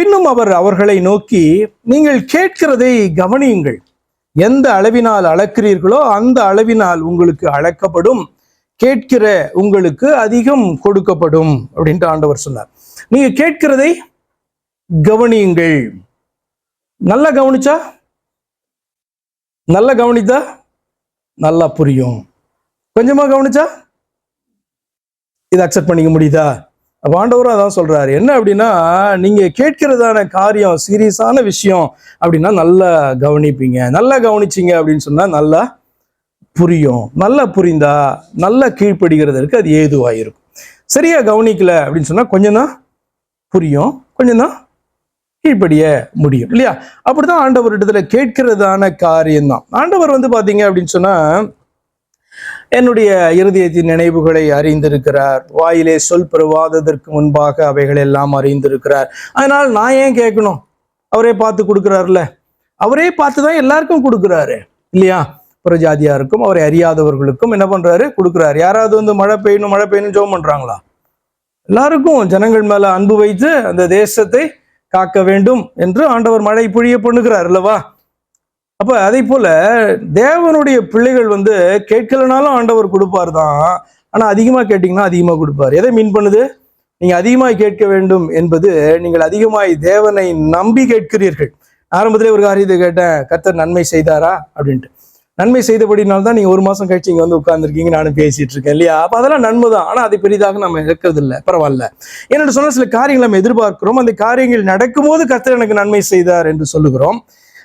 பின்னும் அவர் அவர்களை நோக்கி, நீங்கள் கேட்கிறதை கவனியுங்கள். எந்த அளவினால் அளக்கிறீர்களோ அந்த அளவினால் உங்களுக்கு அளக்கப்படும், கேட்கிற உங்களுக்கு அதிகம் கொடுக்கப்படும் அப்படின்ட்டு ஆண்டவர் சொன்னார். நீங்க கேட்கிறதை கவனியுங்கள். நல்லா கவனிச்சா, நல்லா கவனித்தா நல்லா புரியும். கொஞ்சமா கவனிச்சா இதை அக்செப்ட் பண்ணிக்க முடியுதா? அப்ப ஆண்டவரும் அதான் சொல்றாரு. என்ன அப்படின்னா, நீங்க கேட்கிறதான காரியம் சீரியஸான விஷயம் அப்படின்னா நல்லா கவனிப்பீங்க. நல்லா கவனிச்சிங்க அப்படின்னு சொன்னா நல்லா புரியும். நல்லா புரிந்தா நல்லா கீழ்ப்படுகிறதற்கு அது ஏதுவாயிருக்கும். சரியா கவனிக்கல அப்படின்னு சொன்னா கொஞ்சம் தான் புரியும், கொஞ்சம் தான் கீழ்ப்படிய முடியும் இல்லையா? அப்படிதான் ஆண்டவரிடத்துல கேட்கிறதான காரியம்தான். ஆண்டவர் பாத்தீங்க அப்படின்னு சொன்னா, என்னுடைய இருதயத்தின் நினைவுகளை அறிந்திருக்கிறார். வாயிலே சொல் பெறுவாததற்கு முன்பாக அவைகள் எல்லாம் அறிந்திருக்கிறார். அதனால் நான் ஏன் கேட்கணும்? அவரே பார்த்து கொடுக்குறாருல. அவரே பார்த்துதான் எல்லாருக்கும் கொடுக்குறாரு இல்லையா? புறஜாதியா இருக்கும், அவரை அறியாதவர்களுக்கும் என்ன பண்றாரு? கொடுக்குறாரு. யாராவது மழை பெய்யணும் ஜெபம் பண்றாங்களா? எல்லாருக்கும் ஜனங்கள் மேல அன்பு வைத்து அந்த தேசத்தை காக்க வேண்டும் என்று ஆண்டவர் மழை பொழிய பண்ணுகிறார் அல்லவா? அப்ப அதே போல தேவனுடைய பிள்ளைகள் கேட்கலனாலும் ஆண்டவர் கொடுப்பார் தான். ஆனா அதிகமா கேட்டீங்கன்னா அதிகமா கொடுப்பார். எதை மீன் பண்ணுது? நீங்க அதிகமாய் கேட்க வேண்டும் என்பது, நீங்கள் அதிகமாய் தேவனை நம்பி கேட்கிறீர்கள். ஆரம்பத்திலே ஒரு காரியத்தை கேட்டேன், கர்த்தர் நன்மை செய்தாரா அப்படின்ட்டு. நன்மை செய்தபடினால்தான் நீங்க ஒரு மாசம் கழிச்சு இங்க உட்கார்ந்துருக்கீங்க, நானும் பேசிட்டு இருக்கேன் இல்லையா? அப்ப அதெல்லாம் நன்மை தான். ஆனா அதை பெரிதாக நம்ம இழக்கிறது இல்லை. பரவாயில்ல. என்னோட சொன்ன சில காரியங்கள் நம்ம எதிர்பார்க்கிறோம், அந்த காரியங்கள் நடக்கும்போது கர்த்தர் எனக்கு நன்மை செய்தார் என்று சொல்லுகிறோம்.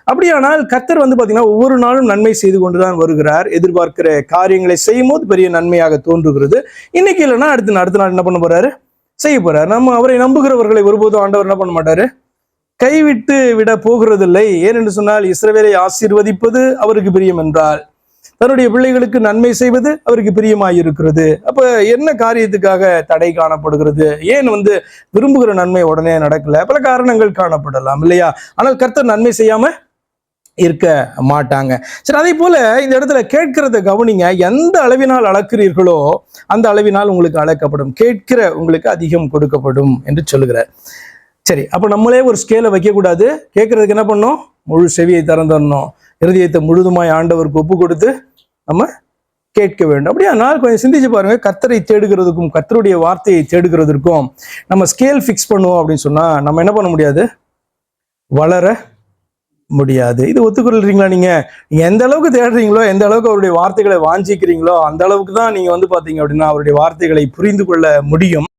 அப்படியானால் கர்த்தர் பாத்தீங்கன்னா ஒவ்வொரு நாளும் நன்மை செய்து கொண்டுதான் வருகிறார். எதிர்பார்க்கிற காரியங்களை செய்யும் போது பெரிய நன்மையாக தோன்றுகிறது. இன்னைக்கு இல்லைன்னா அடுத்த நாள் என்ன பண்ண போறாரு? செய்ய போறாரு. நம்ம அவரை நம்புகிறவர்களை ஒருபோதும் ஆண்டவர் என்ன பண்ண மாட்டாரு? கைவிட்டு விட போகிறதில்லை. ஏனென்று சொன்னால், இஸ்ரவேலை ஆசீர்வதிப்பது அவருக்கு பிரியம் என்றால், தன்னுடைய பிள்ளைகளுக்கு நன்மை செய்வது அவருக்கு பிரியமாயிருக்கிறது. அப்ப என்ன காரியத்துக்காக தடை காணப்படுகிறது? ஏன் விரும்புகிற நன்மை உடனே நடக்கல? பல காரணங்கள் காணப்படலாம் இல்லையா? ஆனால் கர்த்தர் நன்மை செய்யாம இருக்க மாட்டாங்க. சரி, அதே போல இந்த இடத்துல கேட்கிறத கவனிங்க. எந்த அளவினால் அளக்கிறீர்களோ அந்த அளவினால் உங்களுக்கு அளக்கப்படும், கேட்கிற உங்களுக்கு அதிகம் கொடுக்கப்படும் என்று சொல்லுகிறார். சரி, அப்ப நம்மளே ஒரு ஸ்கேலை வைக்க கூடாது. கேட்கறதுக்கு என்ன பண்ணணும்? முழு செவியை திறந்துடணும். இருதயத்தை முழுதுமாய் ஆண்டவருக்கு ஒப்பு கொடுத்து நம்ம கேட்க வேண்டும். அப்படியானால் கொஞ்சம் சிந்திச்சு பாருங்க. கர்த்தரை தேடுகிறதுக்கும் கர்த்தருடைய வார்த்தையை தேடுகிறதுக்கும் நம்ம ஸ்கேல் ஃபிக்ஸ் பண்ணுவோம் அப்படின்னு சொன்னா நம்ம என்ன பண்ண முடியாது? வளர முடியாது. இது ஒத்துக்கொள்றீங்களா? நீங்க எந்த அளவுக்கு தேடுறீங்களோ, எந்த அளவுக்கு அவருடைய வார்த்தைகளை வாஞ்சிக்கிறீங்களோ, அந்த அளவுக்கு தான் நீங்க பாத்தீங்க அப்படின்னா அவருடைய வார்த்தைகளை புரிந்து கொள்ள முடியும்.